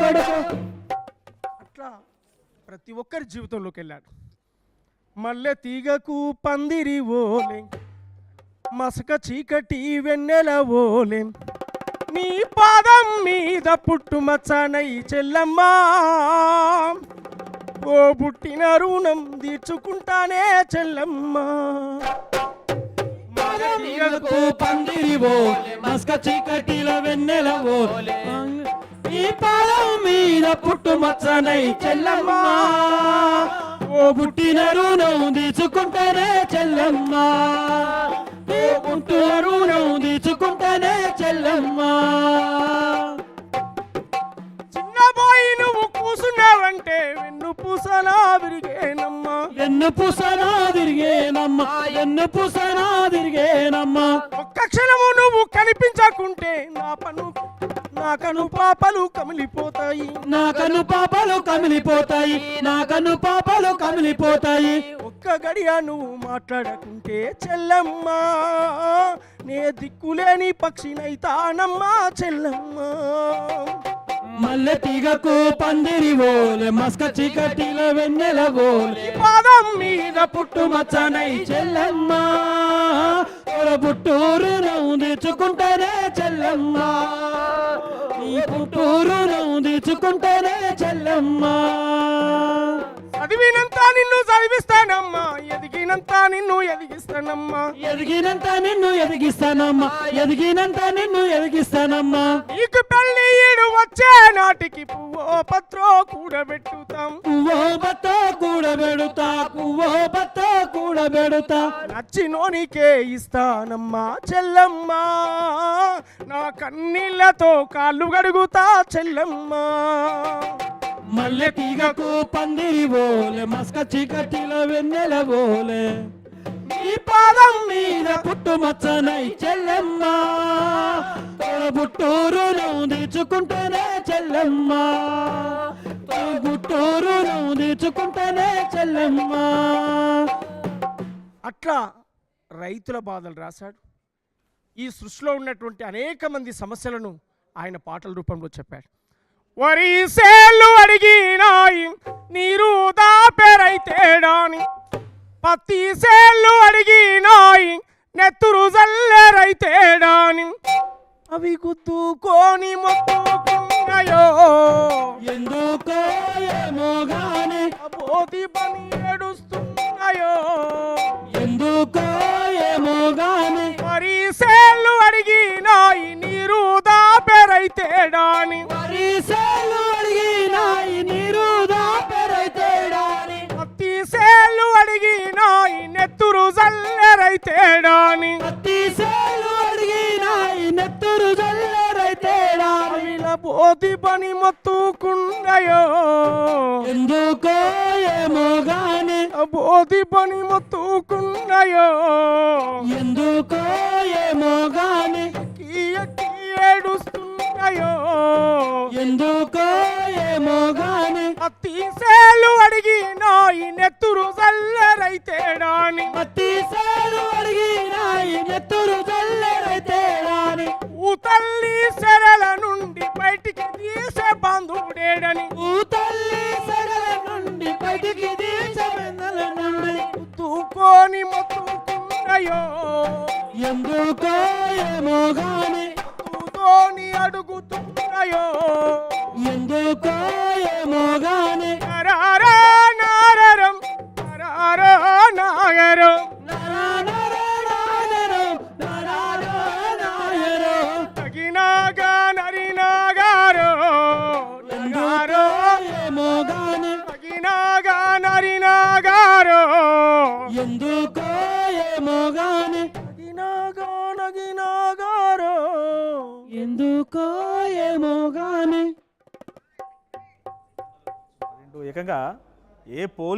కొడుకు. అట్లా ప్రతి ఒక్కరి జీవితంలోకి వెళ్ళాడు. మల్లె తీగకు పందిరి ఓలే, మసక చీకటి వెన్నెల ఓలే, నీ పాదం మీద పుట్టుమచ్చనై చెల్లమ్మా, ఓ పుట్టిన రుణం తీర్చుకుంటానే చెల్లమ్మా. తీగకు పందిరి ఓలే, మసక చీకటిల వెన్నెల ఓలే, ఈ పాదం మీద పుట్టుమచ్చనై చెల్లమ్మా, ఓ పుట్టిన రుణం తీర్చుకుంటానే చెల్లమ్మా, ఓ పుట్టిన రుణం తీర్చుకుంటానే చెల్లమ్మా. చిన్నబోయి నువ్వు కూసున్నావంటే వెన్ను పూసలా విరిగేనమ్మా, ఎన్ను పూసనా తిరిగేనమ్మా, ఎన్ను పూసనా తిరిగేనమ్మా. ఒక్క క్షణము నువ్వు కనిపించకుంటే నా కను పాపలు కమిలిపోతాయి, నా కను పాపలు కమిలిపోతాయి, నా కను పాపలు కమిలిపోతాయి. ఒక్క గడియ నువ్వు మాట్లాడకుంటే చెల్లమ్మా, నే దిక్కులేని పక్షినైతానమ్మా చెల్లమ్మా. మల్లె తీగకు పందిరి ఓలే, మస్క చీకటిల వెన్నెల ఓలే, పాదం మీద పుట్టుమచ్చనై చెల్లమ్మా, పుట్టూరు నువ్వు తెచ్చుకుంటేనే చెల్లమ్మా, నీ పుట్టూరు నువ్వు తెచ్చుకుంటేనే చెల్లమ్మా. చదివినంత నిన్ను చదివిస్తానమ్మా, ఎదిగినంత నిన్ను ఎదిగిస్తానమ్మా, ఎదిగినంత నిన్ను ఎదిగిస్తానమ్మా, ఎదిగినంత నిన్ను ఎదిగిస్తానమ్మా. నీకు పెళ్లి ఈడు వచ్చే నాటికి పువ్వో పత్రో కూడబెట్టుతాం, పువ్వో బత్తో కూడబెడుతా, పువ్వో బత్తో కూడబెడుతా. నచ్చినోనికే ఇస్తానమ్మా చెల్లమ్మా, నా కన్నీళ్లతో కాళ్ళు గడుగుతా చెల్లమ్మా. మల్లె తీగకు పందిరి ఓలే, మస్క చీకటిల వెన్నెల ఓలే, ఈ పాదం మీద పుట్టుమచ్చనై చెల్లమ్మా, పుట్టూరు నువ్వు తెచ్చుకుంటేనే చెల్లమ్మా, పుట్టూరు నువ్వు తెచ్చుకుంటేనే చెల్లమ్మా. అట్లా రైతుల బాధలు రాశాడు. ఈ సృష్టిలో ఉన్నటువంటి అనేక మంది సమస్యలను ఆయన పాటల రూపంలో చెప్పాడు. వరి సేళ్ళు అడిగినాయి నీరు దాపెరైతేడాని, పత్తి సేళ్ళు అడిగినాయి నెత్తురు జల్లెరైతేడాని, అవి గుద్దుకొని మొత్తుకున్నాయో ఎందుకో ఏమో గాని, పోతి పని ఏడుస్తున్నాయో ఎందుకో ఏమో గాని. మరి సేళ్ళు అడిగినాయి నీరు దాపెరైతేడాని, వరిసేలు అడిగినాయి నీరు దాపెరైతేడాని, పత్తి సేళ్ళు అడిగినాయి నెత్తురు జల్లెరైతేడాని, పత్తిసేలు అడిగినాయి నెత్తురు జల్లరైతేడాని, అవిల పోతి పని మొత్తుకున్నాయో ఎందుకో ఏమో గాని, పోతి పని మొత్తుకున్నాయో, ఎందుకో ఏమో గాని. ఎక్కి ఏడుస్తున్నాయో, ఎందుకో ఏమో గాని. పత్తి సేళ్ళు అడిగినాయి నెత్తురు జల్లెరైతేడాని, పత్తిసేలు అడిగినాయి నెత్తురు జల్లరైతేడాని, ఊ తల్లి సెరల నుండి బయటికి తీసే బంధుడేడని, ఊ తల్లి సగల నుండి బయటికి తీసెందల నుండి, తూకొని మొత్తుకున్నాయో ఎందుకో ఏమో గాని, తూతోని అడుగుతున్నాయో, ఎందుకో ఏమో గాని. నరారా నారరం నరారా నాగరం, తగినాగా నరినాగారో నగారో, ఏమో గాని, తగినాగా నరినాగారో, ఎందుకో ఏమో గాని, తగినాగా నగినాగారో. ఎందుకో ఏమో గాని. ఏకంగా ఏ పోలి